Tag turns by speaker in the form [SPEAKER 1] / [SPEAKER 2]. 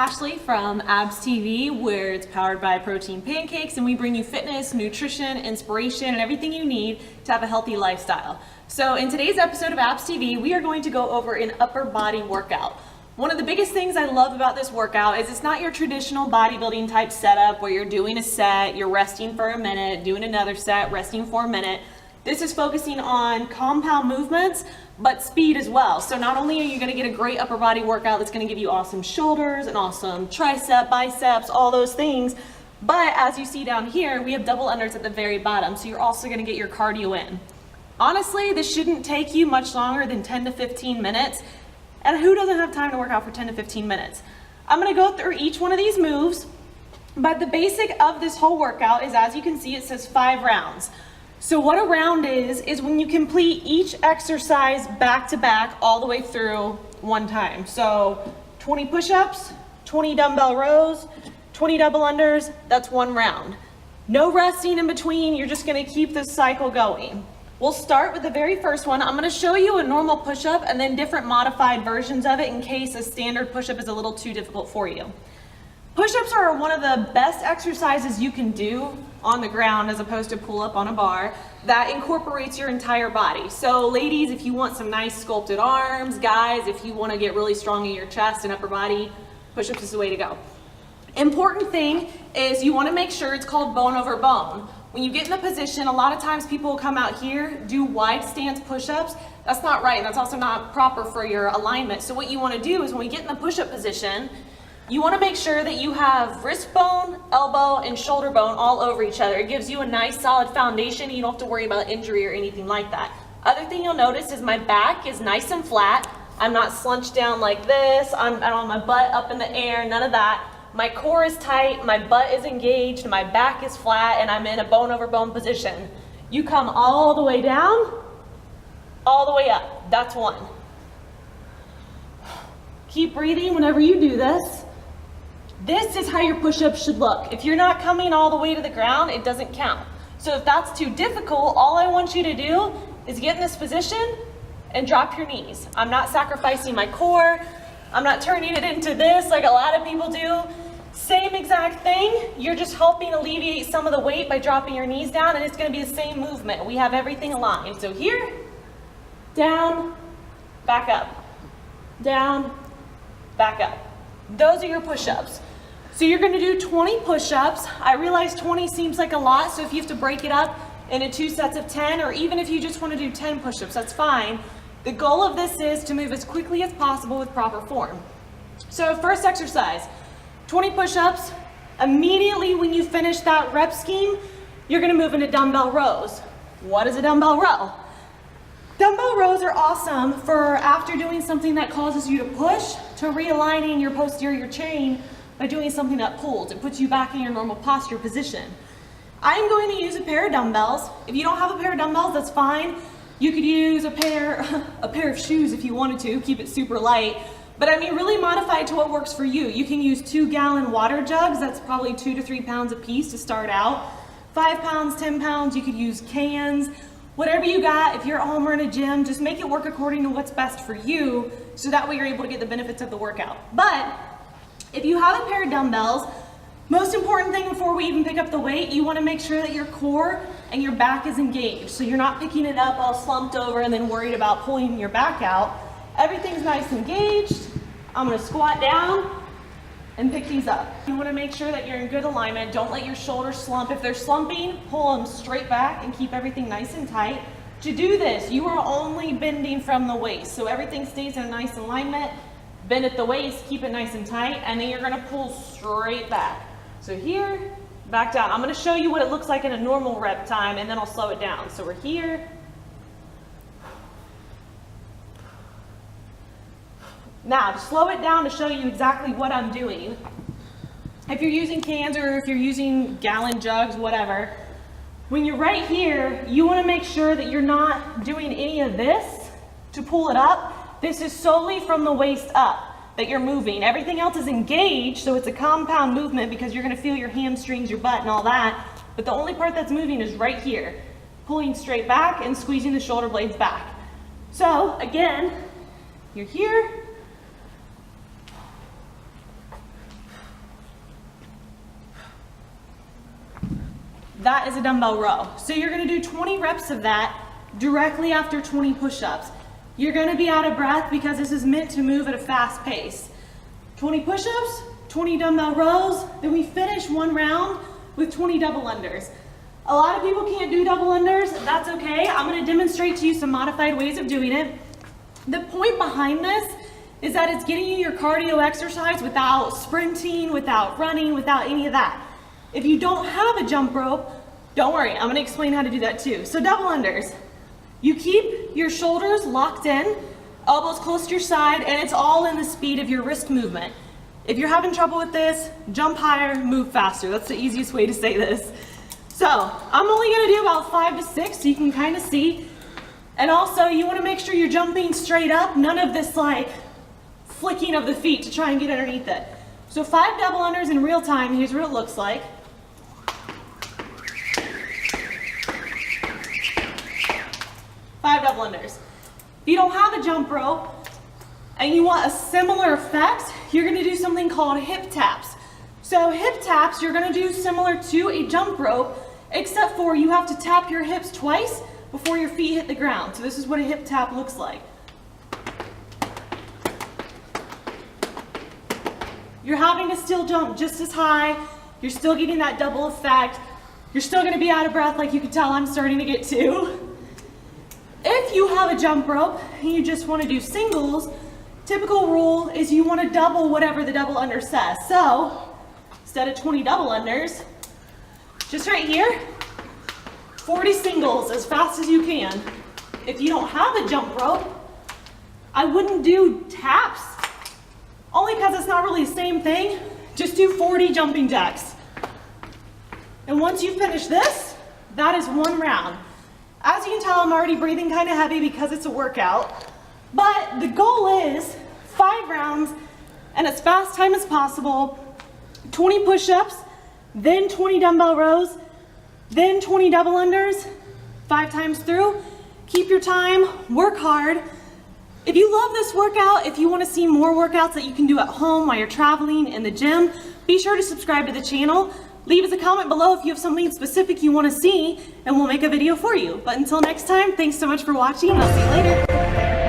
[SPEAKER 1] Ashley from Abs TV, where it's powered by protein pancakes, and we bring you fitness, nutrition, inspiration, and everything you need to have a healthy lifestyle. So in today's episode of Abs TV, we are going to go over an upper body workout. One of the biggest things I love about this workout is it's not your traditional bodybuilding type setup where you're doing a set, you're resting for a minute, doing another set, resting for a minute. This is focusing on compound movements, but speed as well. So not only are you gonna get a great upper body workout that's gonna give you awesome shoulders and awesome tricep, biceps, all those things, but as you see down here, we have double unders at the very bottom, so you're also gonna get your cardio in. Honestly, this shouldn't take you much longer than 10 to 15 minutes, and who doesn't have time to work out for 10 to 15 minutes? I'm gonna go through each one of these moves, but the basic of this whole workout is, as you can see, it says 5 rounds. So what a round is when you complete each exercise back to back all the way through one time. So 20 push-ups, 20 dumbbell rows, 20 double unders, that's 1 round. No resting in between, you're just gonna keep this cycle going. We'll start with the very first one. I'm gonna show you a normal push-up and then different modified versions of it in case a standard push-up is a little too difficult for you. Push-ups are one of the best exercises you can do on the ground as opposed to pull up on a bar that incorporates your entire body. So ladies, if you want some nice sculpted arms, guys, if you want to get really strong in your chest and upper body, push-ups is the way to go. Important thing is you want to make sure it's called bone over bone. When you get in the position, a lot of times people will come out here, do wide stance push-ups. That's not right, and that's also not proper for your alignment. So what you want to do is when we get in the push-up position, you want to make sure that you have wrist bone, elbow, and shoulder bone all over each other. It gives you a nice solid foundation. You don't have to worry about injury or anything like that. Other thing you'll notice is my back is nice and flat. I'm not slunched down like this. I don't have my butt up in the air, none of that. My core is tight, my butt is engaged, my back is flat, and I'm in a bone over bone position. You come all the way down, all the way up. That's 1. Keep breathing whenever you do this. This is how your push-ups should look. If you're not coming all the way to the ground, it doesn't count. So if that's too difficult, all I want you to do is get in this position and drop your knees. I'm not sacrificing my core. I'm not turning it into this like a lot of people do. Same exact thing. You're just helping alleviate some of the weight by dropping your knees down, and it's gonna be the same movement. We have everything aligned. So here, down, back up, down, back up. Those are your push-ups. So you're gonna do 20 push-ups. I realize 20 seems like a lot, so if you have to break it up into 2 sets of 10, or even if you just wanna do 10 push-ups, that's fine. The goal of this is to move as quickly as possible with proper form. So first exercise, 20 push-ups. Immediately when you finish that rep scheme, you're gonna move into dumbbell rows. What is a dumbbell row? Dumbbell rows are awesome for after doing something that causes you to push, to realigning your posterior chain by doing something that pulls. It puts you back in your normal posture position. I'm going to use a pair of dumbbells. If you don't have a pair of dumbbells, that's fine. You could use a pair of shoes if you wanted to, keep it super light. But I mean, really modify it to what works for you. You can use 2-gallon water jugs. That's probably 2 to 3 pounds a piece to start out. 5 pounds, 10 pounds, you could use cans. Whatever you got, if you're at home or in a gym, just make it work according to what's best for you, so that way you're able to get the benefits of the workout. But if you have a pair of dumbbells, most important thing before we even pick up the weight, you want to make sure that your core and your back is engaged. So you're not picking it up all slumped over and then worried about pulling your back out. Everything's nice and engaged. I'm going to squat down and pick these up. You want to make sure that you're in good alignment. Don't let your shoulders slump. If they're slumping, pull them straight back and keep everything nice and tight. To do this, you are only bending from the waist. So everything stays in a nice alignment. Bend at the waist, keep it nice and tight, and then you're going to pull straight back. So here, back down. I'm going to show you what it looks like in a normal rep time, and then I'll slow it down. So we're here. Now, to slow it down to show you exactly what I'm doing, if you're using cans or if you're using gallon jugs, whatever, when you're right here, you want to make sure that you're not doing any of this to pull it up. This is solely from the waist up that you're moving. Everything else is engaged, so it's a compound movement because you're going to feel your hamstrings, your butt, and all that. But the only part that's moving is right here, pulling straight back and squeezing the shoulder blades back. So again, you're here, that is a dumbbell row. So you're gonna do 20 reps of that directly after 20 push-ups. You're gonna be out of breath because this is meant to move at a fast pace. 20 push-ups, 20 dumbbell rows, then we finish one round with 20 double unders. A lot of people can't do double unders, that's okay. I'm gonna demonstrate to you some modified ways of doing it. The point behind this is that it's getting you your cardio exercise without sprinting, without running, without any of that. If you don't have a jump rope, don't worry, I'm gonna explain how to do that too. So double unders, you keep your shoulders locked in, elbows close to your side, and it's all in the speed of your wrist movement. If you're having trouble with this, jump higher, move faster. That's the easiest way to say this. So I'm only gonna do about 5 to 6 so you can kind of see. And also you wanna make sure you're jumping straight up, none of this like flicking of the feet to try and get underneath it. So 5 double unders in real time, here's what it looks like. Five double unders. If you don't have a jump rope and you want a similar effect, you're gonna do something called hip taps. So hip taps, you're gonna do similar to a jump rope, except for you have to tap your hips twice before your feet hit the ground. So this is what a hip tap looks like. You're having to still jump just as high. You're still getting that double effect. You're still gonna be out of breath like you can tell I'm starting to get to. If you have a jump rope and you just wanna do singles, typical rule is you wanna double whatever the double under says. So instead of 20 double unders, just right here, 40 singles as fast as you can. If you don't have a jump rope, I wouldn't do taps, only because it's not really the same thing. Just do 40 jumping jacks. And once you finish this, that is one round. As you can tell, I'm already breathing kind of heavy because it's a workout. But the goal is 5 rounds and as fast time as possible, 20 push-ups, then 20 dumbbell rows, then 20 double unders, 5 times through. Keep your time, work hard. If you love this workout, if you want to see more workouts that you can do at home while you're traveling in the gym, be sure to subscribe to the channel. Leave us a comment below if you have something specific you want to see, and we'll make a video for you. But until next time, thanks so much for watching, and I'll see you later.